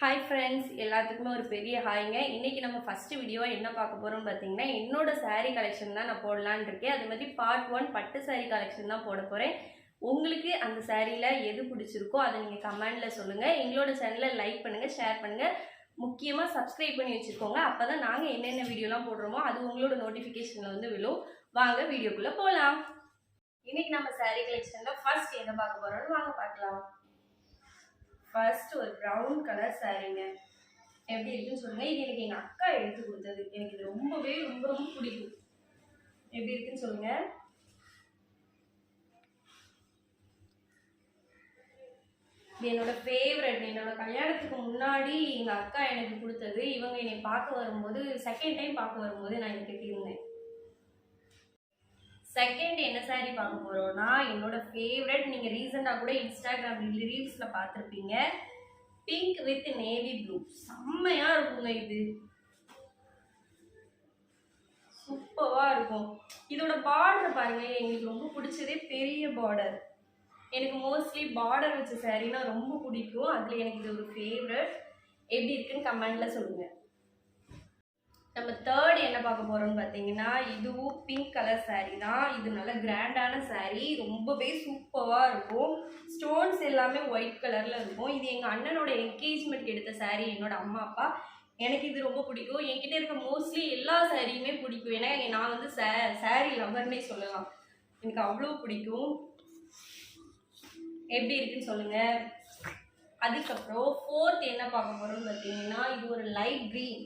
Hi friends, எல்லாத்துக்குமே ஒரு பெரிய ஹாய்ங்க. இன்றைக்கி நம்ம ஃபஸ்ட்டு வீடியோவாக என்ன பார்க்க போகிறோம்னு பார்த்தீங்கன்னா, என்னோட சாரீ கலெக்ஷன் தான் நான் போடலான்னு இருக்கேன். அது மாதிரி பார்ட் 1 பட்டு சாரீ கலெக்ஷன் தான் போட போகிறேன். உங்களுக்கு அந்த சாரியில் எது பிடிச்சிருக்கோ அதை நீங்கள் கமெண்டில் சொல்லுங்கள். எங்களோட சேனலை லைக் பண்ணுங்கள், ஷேர் பண்ணுங்கள், முக்கியமாக சப்ஸ்கிரைப் பண்ணி வச்சுக்கோங்க. அப்போ தான் நாங்கள் என்னென்ன வீடியோலாம் போடுறோமோ அது உங்களோட நோட்டிஃபிகேஷனில் வந்து விழும். வாங்க வீடியோக்குள்ளே போகலாம். இன்றைக்கி நம்ம சாரீ கலெக்ஷனில் ஃபர்ஸ்ட் என்ன பார்க்க போகிறோம்னு வாங்க பார்க்கலாம். ஃபர்ஸ்ட் ஒரு ப்ரௌன் கலர் சாரீங்க. எப்படி இருக்குன்னு சொல்லுங்க. இது எனக்கு எங்கள் அக்கா எடுத்து கொடுத்தது. எனக்கு இது ரொம்பவே ரொம்ப ரொம்ப பிடிக்கும். எப்படி இருக்குன்னு சொல்லுங்க. இது என்னோட ஃபேவரட். என்னோட கல்யாணத்துக்கு முன்னாடி எங்கள் அக்கா எனக்கு கொடுத்தது. இவங்க என்னை பார்க்க வரும்போது, செகண்ட் டைம் பார்க்க வரும்போது நான் எனக்கு கட்டியிருந்தேன். செகண்ட் என்ன சாரீ பார்க்க போகிறோன்னா, என்னோட ஃபேவரட். நீங்கள் ரீசெண்டாக கூட இன்ஸ்டாகிராம் ரீல்ஸில் பார்த்துருப்பீங்க. Pink with navy blue. செம்மையாக இருக்குங்க. இது சூப்பராக இருக்கும். இதோட பார்டர் பாருங்கள், எங்களுக்கு ரொம்ப பிடிச்சதே பெரிய பார்டர். எனக்கு மோஸ்ட்லி பார்டர் வச்ச சாரீனா ரொம்ப பிடிக்கும். அதில் எனக்கு இது ஒரு ஃபேவரட். எப்படி இருக்குன்னு கமெண்டில் சொல்லுங்கள். நம்ம தேர்ட் என்ன பார்க்க போகிறோம்னு பார்த்தீங்கன்னா, இதுவும் பிங்க் கலர் சாரீ தான். இது நல்ல கிராண்டான சாரீ, ரொம்பவே சூப்பராக இருக்கும். ஸ்டோன்ஸ் எல்லாமே ஒயிட் கலரில் இருக்கும். இது எங்கள் அண்ணனோட என்கேஜ்மெண்ட் எடுத்த சாரீ. என்னோட அம்மா அப்பா. எனக்கு இது ரொம்ப பிடிக்கும். என்கிட்ட இருக்க மோஸ்ட்லி எல்லா சாரியுமே பிடிக்கும். ஏன்னா நான் வந்து சாரீ லவர்னே சொல்லலாம். எனக்கு அவ்வளோ பிடிக்கும். எப்படி இருக்குன்னு சொல்லுங்கள். அதுக்கப்புறம் ஃபோர்த் என்ன பார்க்க போகிறோம்னு பார்த்தீங்கன்னா, இது ஒரு லைட் க்ரீன்.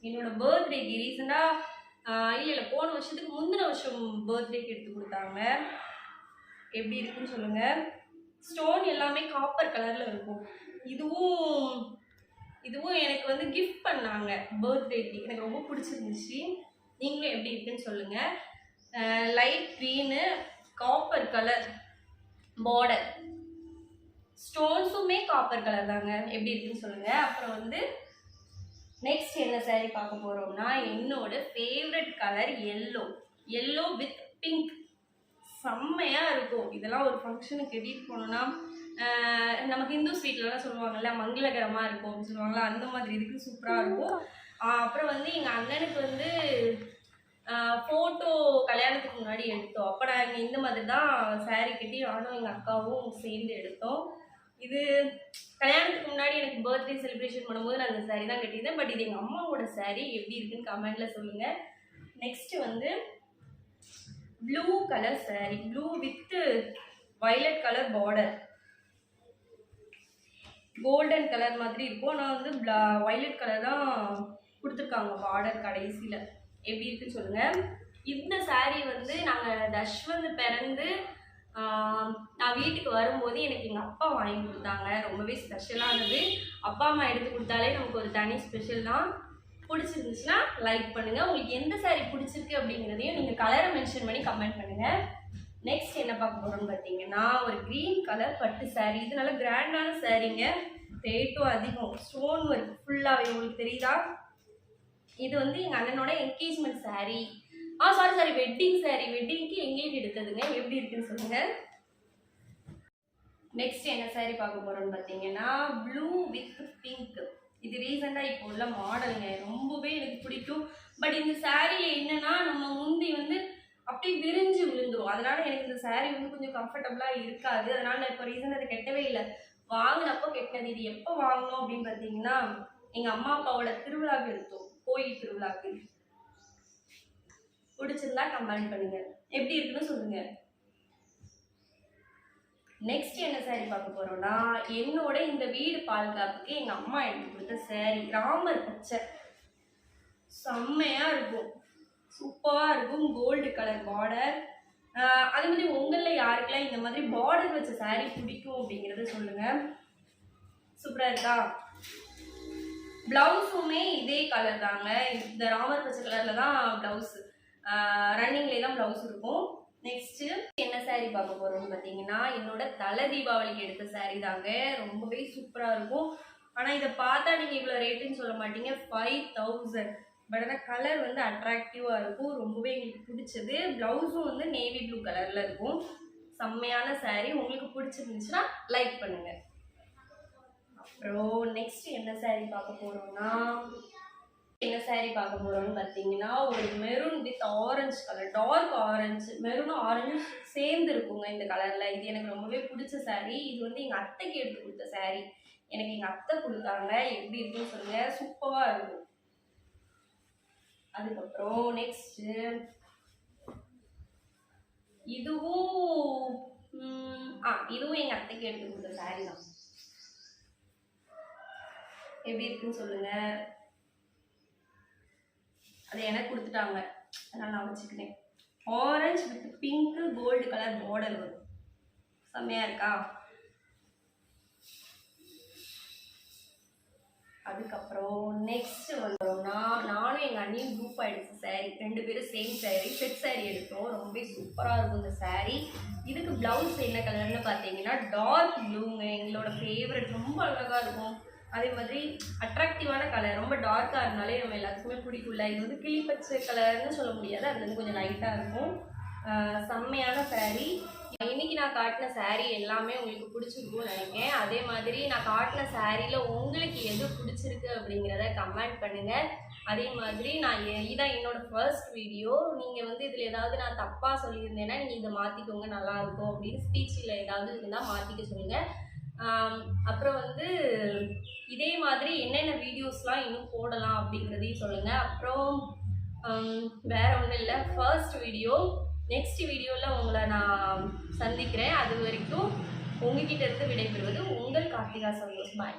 என்னோட பர்த்டேக்கு ரீசெண்டாக இல்லை போன வருஷத்துக்கு முந்தின வருஷம் பர்த்டேக்கு எடுத்து கொடுத்தாங்க. எப்படி இருக்குன்னு சொல்லுங்கள். ஸ்டோன் எல்லாமே காப்பர் கலரில் இருக்கும். இதுவும் எனக்கு வந்து கிஃப்ட் பண்ணாங்க பர்த்டேக்கு. எனக்கு ரொம்ப பிடிச்சிருந்துச்சு. நீங்களும் எப்படி இருக்குன்னு சொல்லுங்கள். Light green, copper colour border, ஸ்டோன்ஸுமே காப்பர் கலர் தாங்க. எப்படி இருக்குன்னு சொல்லுங்கள். அப்புறம் வந்து நெக்ஸ்ட் என்ன சாரீ பார்க்க போகிறோம்னா, என்னோட favourite colour yellow with pink. செம்மையாக இருக்கும். இதெல்லாம் ஒரு ஃபங்க்ஷனுக்கு கட்டிட்டு போனோன்னா, நம்ம ஹிந்து ஸ்வீட்லலாம் சொல்லுவாங்கள்ல, மங்களகரமாக இருக்கும் அப்படின்னு சொல்லுவாங்களா, அந்த மாதிரி இதுக்கு சூப்பராக இருக்கும். அப்புறம் வந்து எங்கள் அண்ணனுக்கு வந்து ஃபோட்டோ கல்யாணத்துக்கு முன்னாடி எடுத்தோம். அப்போ நாங்கள் இந்த மாதிரி தான் சாரீ கட்டி நானும் எங்கள் அக்காவும் சேர்ந்து எடுத்தோம். இது கல்யாணத்துக்கு முன்னாடி எனக்கு பர்த்டே செலிப்ரேஷன் பண்ணும்போது நான் அந்த சாரீ தான் கட்டியிருந்தேன். பட் இது எங்கள் அம்மாவோட சாரீ. எப்படி இருக்குன்னு கமெண்டில் சொல்லுங்கள். நெக்ஸ்ட்டு வந்து blue colour sari. Blue with violet colour border, golden colour மாதிரி இருக்கும். ஆனால் வந்து வயலட் கலர் தான் கொடுத்துருக்காங்க பார்டர் கடைசியில். எப்படி இருக்குன்னு சொல்லுங்கள். இந்த சாரீ வந்து நாங்கள் தஷ்வந்த் பிறந்து நான் வீட்டுக்கு வரும்போது எனக்கு எங்கள் அப்பா வாங்கி கொடுத்தாங்க. ரொம்பவே ஸ்பெஷலானது. அப்பா அம்மா எடுத்து கொடுத்தாலே நமக்கு ஒரு தனி ஸ்பெஷல் தான். பிடிச்சிருந்துச்சுன்னா லைக் பண்ணுங்கள். உங்களுக்கு எந்த சாரீ பிடிச்சிருக்கு அப்படிங்கிறதையும் நீங்கள் கலரை மென்ஷன் பண்ணி கமெண்ட் பண்ணுங்கள். நெக்ஸ்ட் என்ன பார்க்க போகிறோம்னு பார்த்தீங்கன்னா, ஒரு க்ரீன் கலர் பட்டு சாரீ. இது நல்ல கிராண்டான சாரீங்க. ரேட்டும் அதிகம். ஸ்டோன் ஒர்க் ஃபுல்லாகவே உங்களுக்கு தெரியுதா. இது வந்து எங்கள் அண்ணனோட என்கேஜ்மெண்ட் சாரீ. சாரி வெட்டிங் சாரீ. வெட்டிங்க்கு எங்களுக்கு எடுத்ததுங்க. எப்படி இருக்குன்னு சொல்லுங்கள். நெக்ஸ்ட் என்ன சாரீ பார்க்க போகிறோம்னு பார்த்தீங்கன்னா, ப்ளூ வித் பிங்க். இது ரீசெண்டாக இப்போ உள்ள மாடலுங்க. ரொம்பவே எனக்கு பிடிக்கும். பட் இந்த சாரியில் என்னென்னா, நம்ம முந்தி வந்து அப்படியே விரிஞ்சு விழுந்துடும். அதனால் எனக்கு இந்த சாரீ வந்து கொஞ்சம் கம்ஃபர்டபுளாக இருக்காது. அதனால் நான் இப்போ ரீசெண்டாக அதை கெட்டவே இல்லை. வாங்கினப்போ கெட்டினது. இது எப்போ வாங்கினோம் அப்படின்னு பார்த்தீங்கன்னா, எங்கள் அம்மா அப்பாவோட திருவிழாவுக்கு எடுத்தோம். கோயில் திருவிழாவுக்கு. பிடிச்சிருந்தா கமெண்ட் பண்ணுங்க. எப்படி இருக்குன்னு சொல்லுங்க. நெக்ஸ்ட் என்ன சாரீ பார்க்க போறோம்னா, என்னோட இந்த வீடு பாதுகாப்புக்கு எங்க அம்மா எடுத்து கொடுத்த சாரீ. ராமர் பச்சை. செம்மையா இருக்கும். சூப்பரா இருக்கும். Gold colour border. அதே மாதிரி உங்களில் யாருக்கெல்லாம் இந்த மாதிரி பார்டர் வச்ச சாரீ பிடிக்கும் அப்படிங்கிறத சொல்லுங்க. சூப்பரா இருக்கா. பிளவுஸுமே இதே கலர் தாங்க. இந்த ராமர் பச்சை கலர்ல தான் பிளவுஸ். ரன்னிங்லேயே தான் ப்ளவுஸ் இருக்கும். நெக்ஸ்ட்டு என்ன சாரீ பார்க்க போகிறோம்னு பார்த்தீங்கன்னா, என்னோட தலை தீபாவளிக்கு எடுத்த சாரீ தாங்க. ரொம்பவே சூப்பராக இருக்கும். ஆனால் இதை பார்த்தா நீங்கள் இவ்வளோ ரேட்டுன்னு சொல்ல மாட்டீங்க. 5000. பட் ஆனால் கலர் வந்து அட்ராக்டிவாக இருக்கும். ரொம்பவே எங்களுக்கு பிடிச்சது. ப்ளவுஸும் வந்து நேவி ப்ளூ கலரில் இருக்கும். செம்மையான சாரீ. உங்களுக்கு பிடிச்சிருந்துச்சுன்னா லைக் பண்ணுங்கள். அப்புறம் நெக்ஸ்ட் என்ன saree பார்க்க போறோம்னா என்ன saree பார்க்க போறோம்னு பார்த்தீங்கன்னா ஒரு maroon with orange colour, dark orange, மெரூனும் ஆரஞ்சும் சேர்ந்து இருக்குங்க இந்த கலர்ல. இது எனக்கு ரொம்பவே பிடிச்ச saree. இது வந்து எங்க அத்தைக்கு எடுத்து கொடுத்த saree. எனக்கு எங்க அத்தை கொடுத்தாங்க. எப்படி இருக்குன்னு சொல்லுங்க, சூப்பரா இருக்கும். அதுக்கப்புறம் நெக்ஸ்ட் இதுவும் இதுவும் எங்க அத்தைக்கு எடுத்து கொடுத்த saree தான். எப்படி இருக்குன்னு சொல்லுங்க. அதை எனக்கு கொடுத்துட்டாங்க, அதனால நான் வச்சுக்கிறேன். Orange with pink gold colour border வரும். செம்மையா இருக்கா? அதுக்கப்புறம் நெக்ஸ்ட் வந்தோம்னா நானும் எங்கள் அண்ணியும் குரூப் ஆகிடுச்சு saree. 2 பேரும் சேம் saree, செட் saree எடுத்தோம். ரொம்ப சூப்பராக இருக்கும் இந்த saree. இதுக்கு ப்ளவுஸ் என்ன கலர்னு பார்த்தீங்கன்னா டார்க் ப்ளூங்க, எங்களோட ஃபேவரட். ரொம்ப அழகாக இருக்கும். அதே மாதிரி அட்ராக்டிவான கலர், ரொம்ப டார்க்காக இருந்தாலே நம்ம எல்லாத்துக்குமே பிடிக்கும்ல. இது வந்து கிளிப்பச்சை கலர்னு சொல்ல முடியாது, அது வந்து கொஞ்சம் லைட்டாக இருக்கும். செம்மையான saree. இன்னைக்கு நான் காட்டின saree எல்லாமே உங்களுக்கு பிடிச்சிருக்கும்னு நினைக்கிறேன். அதே மாதிரி நான் காட்டின சாரியில் உங்களுக்கு எது பிடிச்சிருக்கு அப்படிங்கிறத கமெண்ட் பண்ணுங்கள். அதே மாதிரி இதான் என்னோட ஃபர்ஸ்ட் வீடியோ. நீங்கள் வந்து இதில் ஏதாவது நான் தப்பாக சொல்லியிருந்தேன்னா நீங்கள் இதை மாற்றிக்கோங்க, நல்லாயிருக்கும் அப்படின்னு ஸ்பீச்சில் ஏதாவது இருந்தால் மாற்றிக்க சொல்லுங்கள். அப்புறம் வந்து இதே மாதிரி என்னென்ன வீடியோஸ்லாம் இன்னும் போடலாம் அப்படிங்கிறதையும் சொல்லுங்கள். அப்புறம் வேறு ஒன்றும் இல்லை, ஃபர்ஸ்ட் வீடியோ. நெக்ஸ்ட் வீடியோவில் உங்களை நான் சந்திக்கிறேன். அது வரைக்கும் உங்ககிட்ட இருந்து விடைபெறுவது உங்கள் கார்த்திகா சந்தோஷ். பாய்.